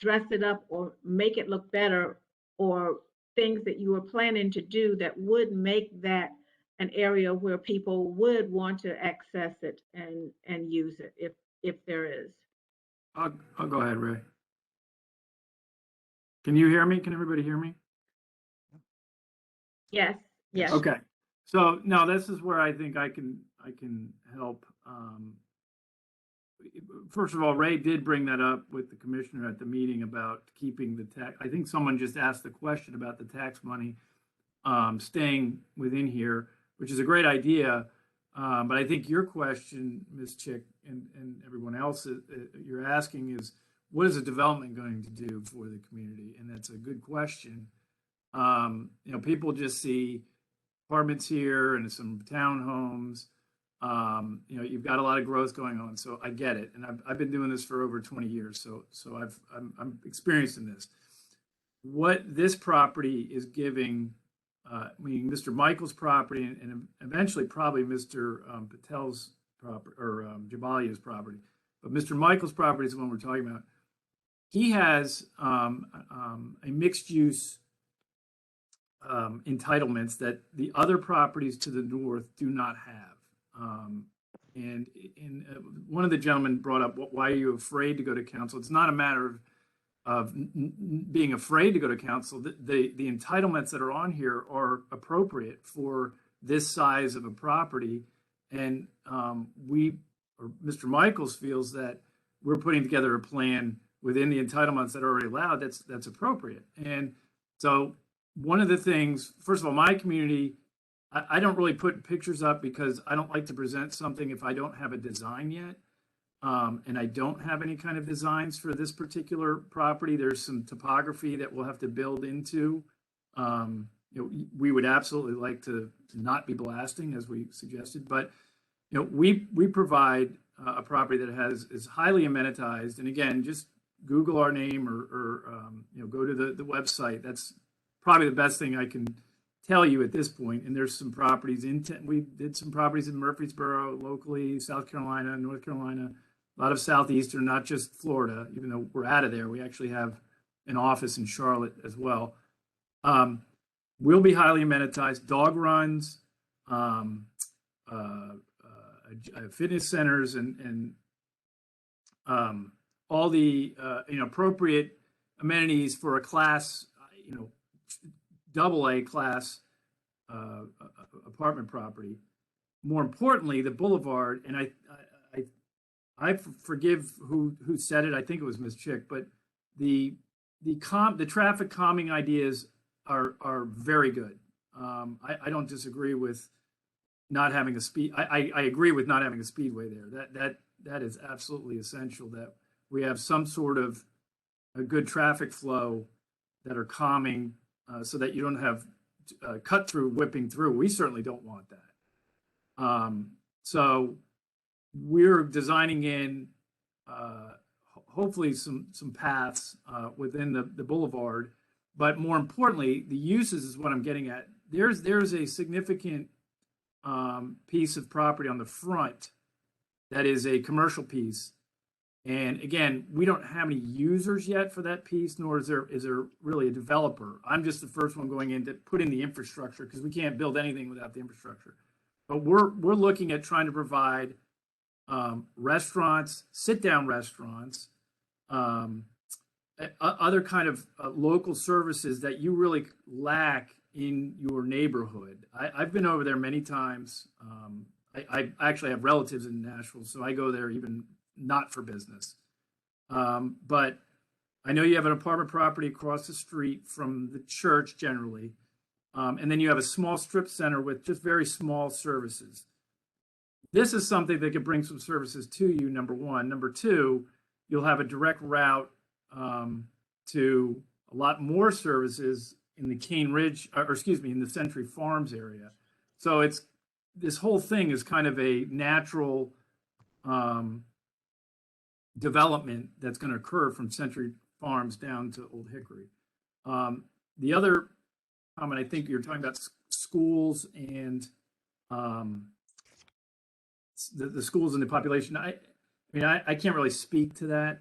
dress it up or make it look better, or things that you were planning to do that would make that an area where people would want to access it and use it, if there is. I'll go ahead, Ray. Can you hear me? Can everybody hear me? Yes, yes. Okay. So no, this is where I think I can help. First of all, Ray did bring that up with the commissioner at the meeting about keeping the tax. I think someone just asked the question about the tax money staying within here, which is a great idea. But I think your question, Ms. Chick, and everyone else, you're asking is, what is the development going to do for the community? And that's a good question. People just see apartments here and some townhomes. You've got a lot of growth going on, so I get it. And I've been doing this for over 20 years, so I'm experienced in this. What this property is giving, meaning Mr. Michael's property and eventually probably Mr. Patel's property, or Jabalia's property, but Mr. Michael's property is the one we're talking about. He has a mixed use entitlements that the other properties to the north do not have. One of the gentlemen brought up, why are you afraid to go to council? It's not a matter of being afraid to go to council. The entitlements that are on here are appropriate for this size of a property. And Mr. Michaels feels that we're putting together a plan within the entitlements that are already allowed that's appropriate. And so one of the things, first of all, my community, I don't really put pictures up because I don't like to present something if I don't have a design yet. And I don't have any kind of designs for this particular property. There's some topography that we'll have to build into. We would absolutely like to not be blasting, as we suggested, but we provide a property that is highly amenitized. And again, just Google our name or go to the website. That's probably the best thing I can tell you at this point. And there's some properties we did some properties in Murfreesboro, locally, South Carolina, North Carolina, a lot of Southeastern, not just Florida, even though we're out of there. We actually have an office in Charlotte as well. We'll be highly amenitized, dog runs, fitness centers, and all the appropriate amenities for a class, AA class apartment property. More importantly, the boulevard, and I forgive who said it. I think it was Ms. Chick, but the traffic calming ideas are very good. I don't disagree with not having a speed. I agree with not having a speedway there. That is absolutely essential, that we have some sort of a good traffic flow that are calming, so that you don't have cut through whipping through. We certainly don't want that. So we're designing in hopefully some paths within the boulevard, but more importantly, the uses is what I'm getting at. There's a significant piece of property on the front that is a commercial piece. And again, we don't have any users yet for that piece, nor is there really a developer. I'm just the first one going in to put in the infrastructure, because we can't build anything without the infrastructure. But we're looking at trying to provide restaurants, sit-down restaurants, other kind of local services that you really lack in your neighborhood. I've been over there many times. I actually have relatives in Nashville, so I go there even not for business. But I know you have an apartment property across the street from the church generally. And then you have a small strip center with just very small services. This is something that could bring some services to you, number one. Number two, you'll have a direct route to a lot more services in the Cane Ridge, or excuse me, in the Century Farms area. So this whole thing is kind of a natural development that's going to occur from Century Farms down to Old Hickory. The other comment, I think you're talking about schools and the schools and the population. I mean, I can't really speak to that.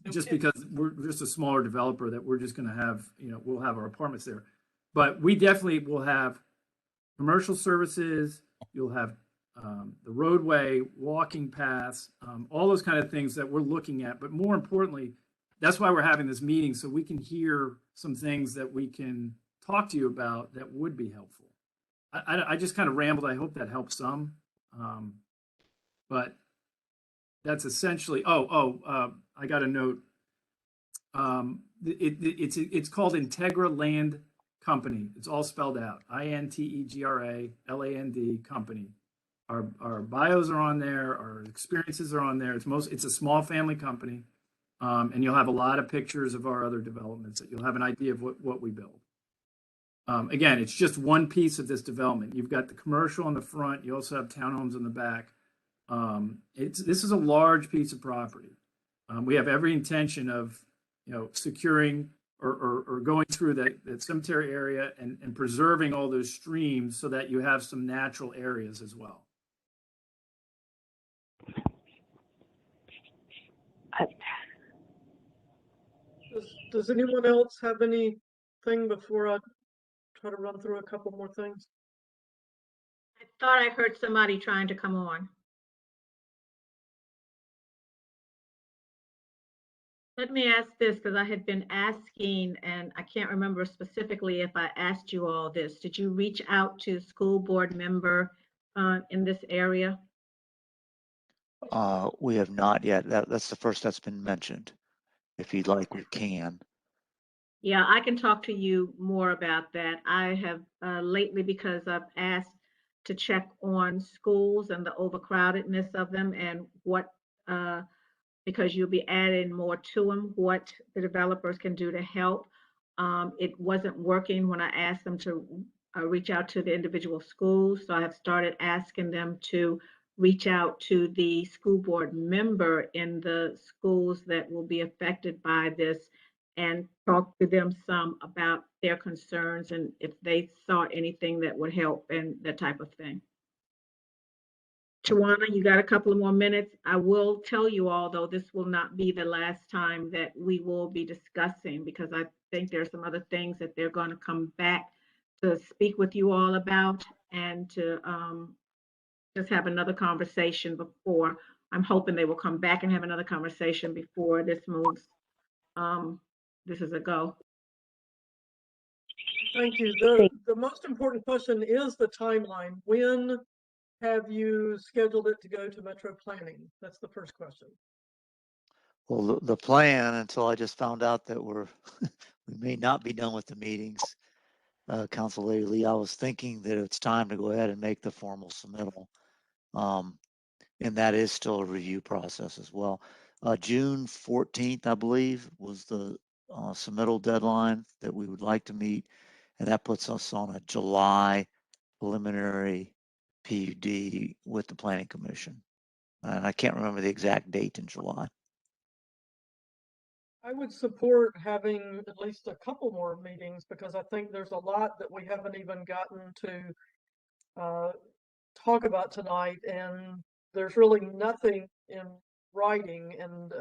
Just because we're just a smaller developer that we're just going to have, we'll have our apartments there. But we definitely will have commercial services. You'll have the roadway, walking paths, all those kind of things that we're looking at. But more importantly, that's why we're having this meeting, so we can hear some things that we can talk to you about that would be helpful. I just kind of rambled. I hope that helps some. But that's essentially, I got a note. It's called Integra Land Company. It's all spelled out. INTEGRA LAND Company. Our bios are on there. Our experiences are on there. It's a small family company. And you'll have a lot of pictures of our other developments that you'll have an idea of what we build. Again, it's just one piece of this development. You've got the commercial on the front. You also have townhomes in the back. This is a large piece of property. We have every intention of, securing or going through that cemetery area and preserving all those streams so that you have some natural areas as well. Does anyone else have anything before I try to run through a couple more things? I thought I heard somebody trying to come on. Let me ask this, because I had been asking, and I can't remember specifically if I asked you all this. Did you reach out to school board member in this area? We have not yet. That's the first that's been mentioned. If you'd like, we can. Yeah, I can talk to you more about that. I have lately, because I've asked to check on schools and the overcrowdedness of them and what, because you'll be adding more to them, what the developers can do to help. It wasn't working when I asked them to reach out to the individual schools. So I have started asking them to reach out to the school board member in the schools that will be affected by this and talk to them some about their concerns and if they saw anything that would help and that type of thing. Tawana, you got a couple of more minutes. I will tell you all, though, this will not be the last time that we will be discussing, because I think there's some other things that they're going to come back to speak with you all about and to just have another conversation before. I'm hoping they will come back and have another conversation before this moves. This is a go. Thank you. The most important question is the timeline. When have you scheduled it to go to Metro Planning? That's the first question. Well, the plan, until I just found out that we may not be done with the meetings, Council Lady Lee, I was thinking that it's time to go ahead and make the formal submittal. And that is still a review process as well. June 14th, I believe, was the submittal deadline that we would like to meet. And that puts us on a July preliminary PUD with the Planning Commission. And I can't remember the exact date in July. I would support having at least a couple more meetings, because I think there's a lot that we haven't even gotten to talk about tonight, and there's really nothing in writing. And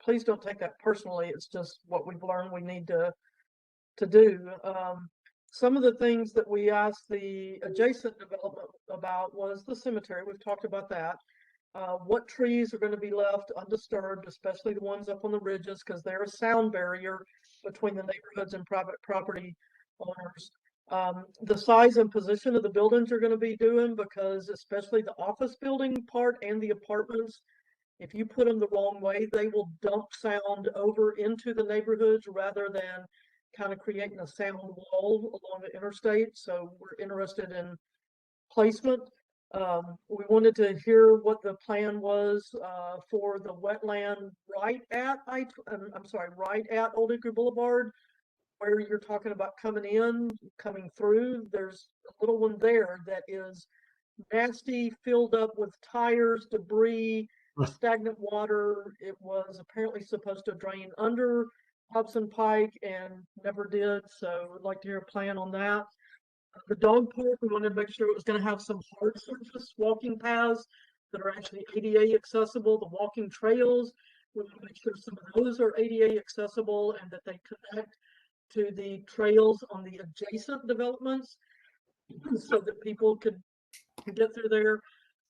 please don't take that personally. It's just what we've learned we need to do. Some of the things that we asked the adjacent development about was the cemetery. We've talked about that. what trees are going to be left undisturbed, especially the ones up on the ridges, because they're a sound barrier between the neighborhoods and private property owners. The size and position of the buildings are going to be doing, because especially the office building part and the apartments, if you put them the wrong way, they will dump sound over into the neighborhoods rather than kind of creating a sound wall along the interstate. So we're interested in placement. We wanted to hear what the plan was for the wetland right at right at Old Hickory Boulevard, where you're talking about coming through. There's a little one there that is nasty, filled up with tires, debris, stagnant water. It was apparently supposed to drain under Hobson Pike and never did. So I'd like to hear a plan on that. The dog park, we wanted to make sure it was going to have some hard surface walking paths that are actually ADA accessible. The walking trails, we want to make sure some of those are ADA accessible and that they connect to the trails on the adjacent developments so that people could get through there.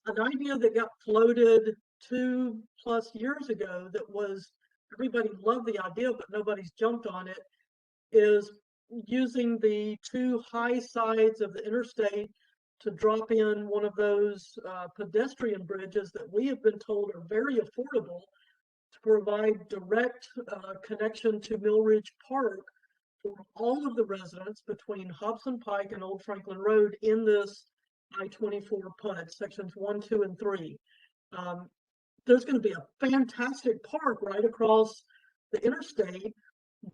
An idea that got floated 2+ years ago that was, everybody loved the idea, but nobody's jumped on it, is using the two high sides of the interstate to drop in one of those pedestrian bridges that we have been told are very affordable to provide direct connection to Mill Ridge Park for all of the residents between Hobson Pike and Old Franklin Road in this I-24 PUD, sections 1, 2, and 3. There's going to be a fantastic park right across the interstate,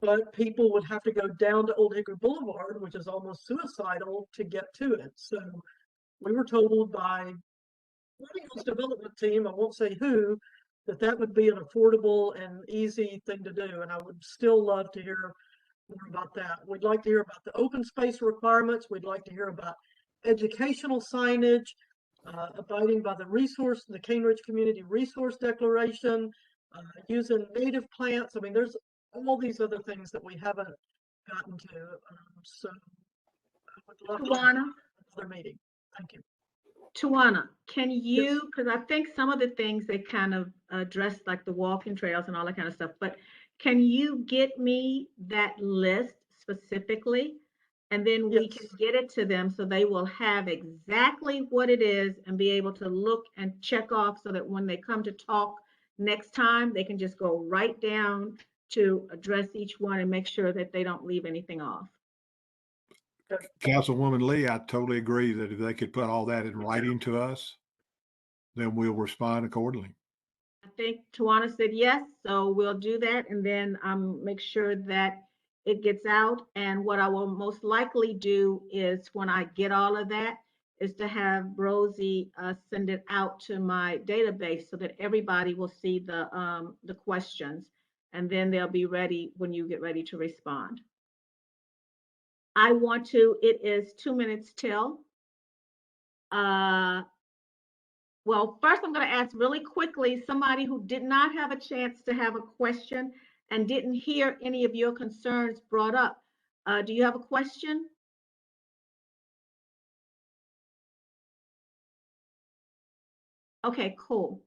but people would have to go down to Old Hickory Boulevard, which is almost suicidal, to get to it. So we were told by the development team, I won't say who, that that would be an affordable and easy thing to do. And I would still love to hear more about that. We'd like to hear about the open space requirements. We'd like to hear about educational signage, abiding by the Cane Ridge Community Resource Declaration, using native plants. I mean, there's all these other things that we haven't gotten to. So I would love to have another meeting. Thank you. Tawana, can you, because I think some of the things they kind of addressed, like the walking trails and all that kind of stuff, but can you get me that list specifically? And then we can get it to them so they will have exactly what it is and be able to look and check off so that when they come to talk next time, they can just go right down to address each one and make sure that they don't leave anything off. Councilwoman Lee, I totally agree that if they could put all that in writing to us, then we'll respond accordingly. I think Tawana said yes, so we'll do that and then make sure that it gets out. And what I will most likely do is when I get all of that is to have Rosie send it out to my database so that everybody will see the questions and then they'll be ready when you get ready to respond. It is 2 minutes till. Well, first I'm going to ask really quickly, somebody who did not have a chance to have a question and didn't hear any of your concerns brought up. Do you have a question? Okay, cool.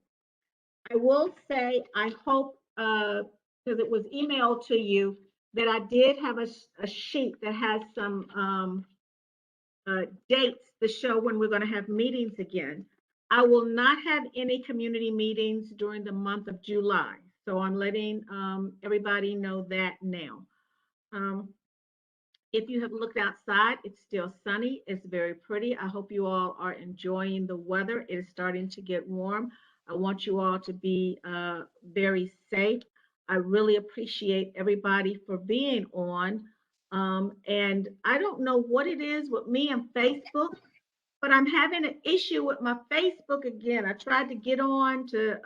I will say, I hope, because it was emailed to you, that I did have a sheet that has some dates to show when we're going to have meetings again. I will not have any community meetings during the month of July. So I'm letting everybody know that now. If you have looked outside, it's still sunny. It's very pretty. I hope you all are enjoying the weather. It is starting to get warm. I want you all to be very safe. I really appreciate everybody for being on. And I don't know what it is with me and Facebook, but I'm having an issue with my Facebook again. I tried to get on to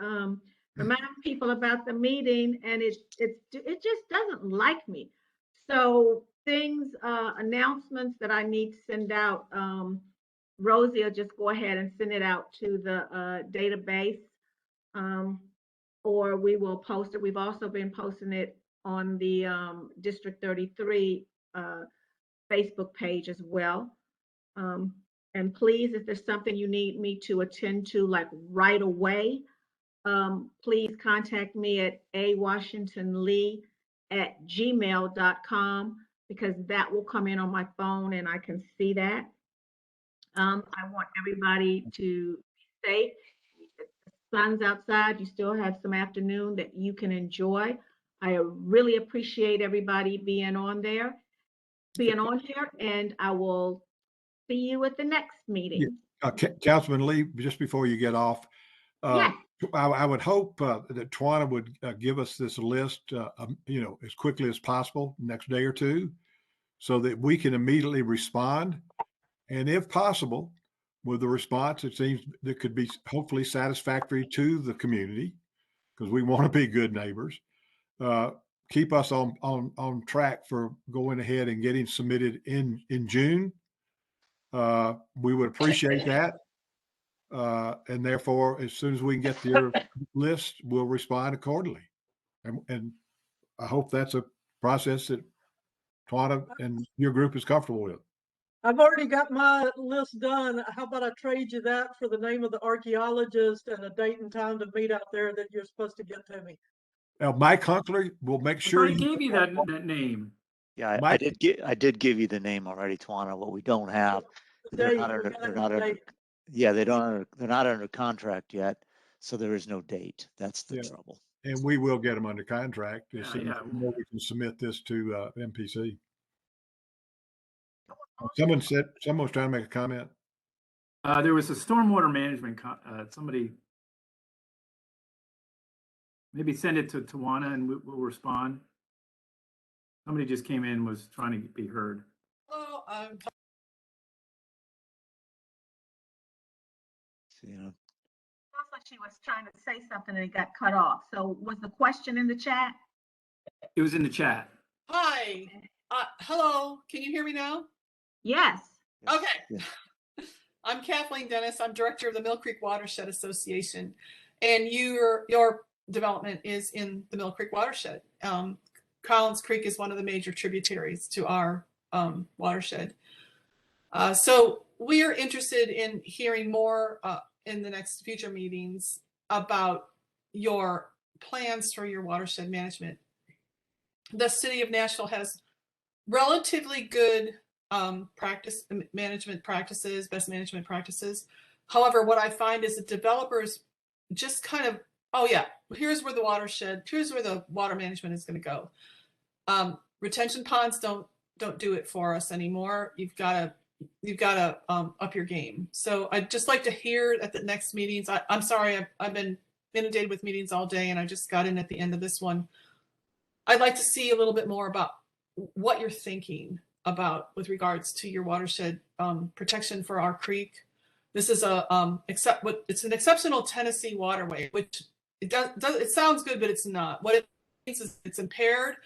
remind people about the meeting, and it just doesn't like me. So things, announcements that I need to send out, Rosie will just go ahead and send it out to the database, or we will post it. We've also been posting it on the District 33 Facebook page as well. And please, if there's something you need me to attend to like right away, please contact me at awashingtonlee@gmail.com, because that will come in on my phone and I can see that. I want everybody to be safe. The sun's outside, you still have some afternoon that you can enjoy. I really appreciate everybody being on here, and I will see you at the next meeting. Councilman Lee, just before you get off, Yes. I would hope that Tawana would give us this list, as quickly as possible, next day or two, so that we can immediately respond. And if possible, with the response, it seems that could be hopefully satisfactory to the community, because we want to be good neighbors. Keep us on track for going ahead and getting submitted in June. We would appreciate that. And therefore, as soon as we can get your list, we'll respond accordingly. And I hope that's a process that Tawana and your group is comfortable with. I've already got my list done. How about I trade you that for the name of the archaeologist and a date and time to meet out there that you're supposed to get to me? Mike Hunkley will make sure I gave you that name. Yeah, Mike- I did give you the name already, Tawana. What we don't have, they're not under contract yet, so there is no date. That's the trouble. And we will get them under contract as Yeah, soon as yeah. we can submit this to MPC. Someone was trying to make a comment. There was a stormwater management, somebody, maybe send it to Tawana and we'll respond. Somebody just came in, was trying to be heard. Hello, Sounds like she was trying to say something and it got cut off. So was the question in the chat? It was in the chat. hi. Hello, can you hear me now? Yes. Okay. Yes. I'm Kathleen Dennis. I'm director of the Mill Creek Watershed Association, and your development is in the Mill Creek Watershed. Collins Creek is one of the major tributaries to our watershed. So we are interested in hearing more in the next future meetings about your plans for your watershed management. The city of Nashville has relatively good best management practices. However, what I find is that developers just kind of, oh yeah, here's where the water management is going to go. Retention ponds don't do it for us anymore. You've got to up your game. So I'd just like to hear at the next meetings. I'm sorry, I've been inundated with meetings all day, and I just got in at the end of this one. I'd like to see a little bit more about what you're thinking about with regards to your watershed protection for our creek. This is it's an exceptional Tennessee waterway, which it sounds good, but it's not. What it means is it's impaired,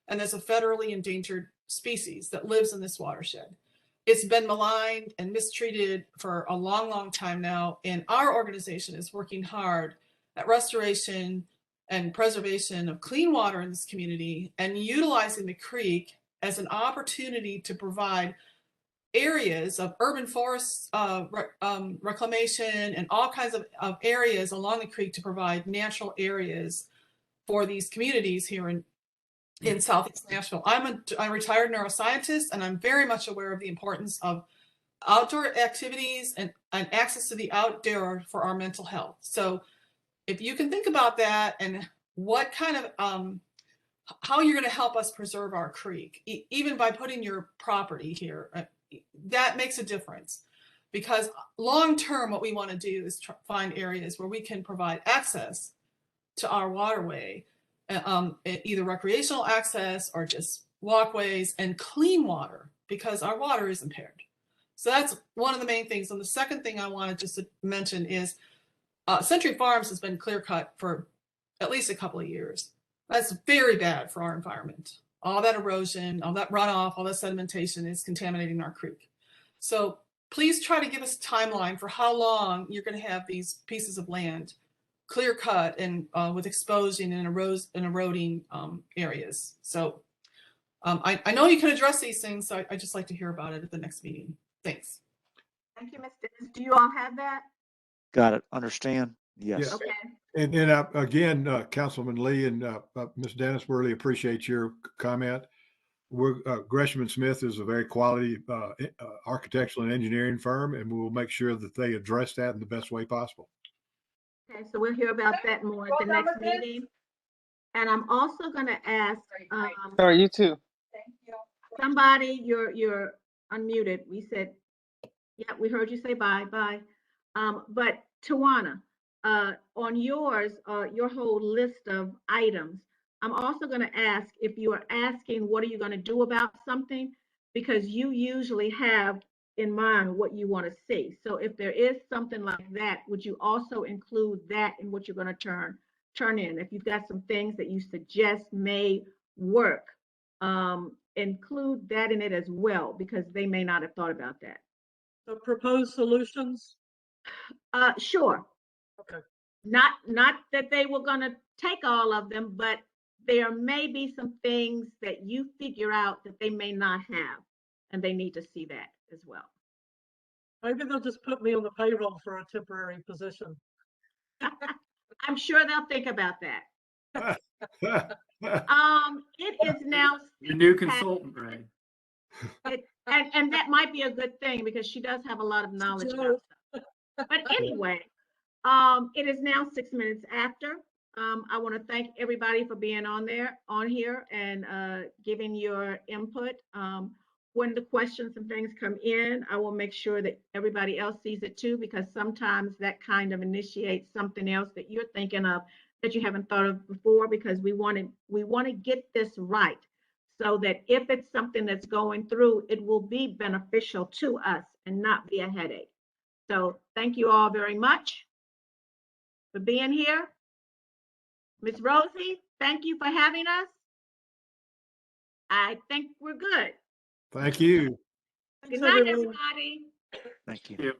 and there's a federally endangered species that lives in this watershed. It's been maligned and mistreated for a long, long time now, and our organization is working hard at restoration and preservation of clean water in this community, and utilizing the creek as an opportunity to provide areas of urban forest reclamation and all kinds of areas along the creek to provide natural areas for these communities here in Southeast Nashville. I'm a retired neuroscientist, and I'm very much aware of the importance of outdoor activities and access to the outdoor for our mental health. So if you can think about that and what kind of how you're going to help us preserve our creek, even by putting your property here, that makes a difference. Because long term, what we want to do is find areas where we can provide access to our waterway, either recreational access or just walkways and clean water, because our water is impaired. So that's one of the main things. And the second thing I wanted just to mention is Century Farms has been clear cut for at least a couple of years. That's very bad for our environment. All that erosion, all that runoff, all that sedimentation is contaminating our creek. So please try to give us a timeline for how long you're going to have these pieces of land clear cut and with exposing and eroding areas. So I know you can address these things, so I just like to hear about it at the next meeting. Thanks. Thank you, Ms. Dennis. Do you all have that? Got it. Understand? Yes. Okay. And again, Councilman Lee and Ms. Dennis, we really appreciate your comment. Gresham and Smith is a very quality architectural and engineering firm, and we will make sure that they address that in the best way possible. Okay, so we'll hear about that more at the next meeting. And I'm also going to ask Sorry, you too. somebody, you're unmuted. We said, yeah, we heard you say bye. But Tawana, on yours, your whole list of items, I'm also going to ask if you are asking, what are you going to do about something? Because you usually have in mind what you want to see. So if there is something like that, would you also include that in what you're going to turn in? If you've got some things that you suggest may work, include that in it as well, because they may not have thought about that. So proposed solutions? Sure. Okay. Not that they were going to take all of them, but there may be some things that you figure out that they may not have, and they need to see that as well. Maybe they'll just put me on the payroll for a temporary position. I'm sure they'll think about that. It is now Your new consultant, Ray. and that might be a good thing because she does have a lot of knowledge about stuff. But anyway, it is now 6 minutes after. I want to thank everybody for being on here and giving your input. When the questions and things come in, I will make sure that everybody else sees it too, because sometimes that kind of initiates something else that you're thinking of that you haven't thought of before, because we want to get this right so that if it's something that's going through, it will be beneficial to us and not be a headache. So thank you all very much for being here. Ms. Rosie, thank you for having us. I think we're good. Thank you. Good night, everybody. Thank you. Yeah.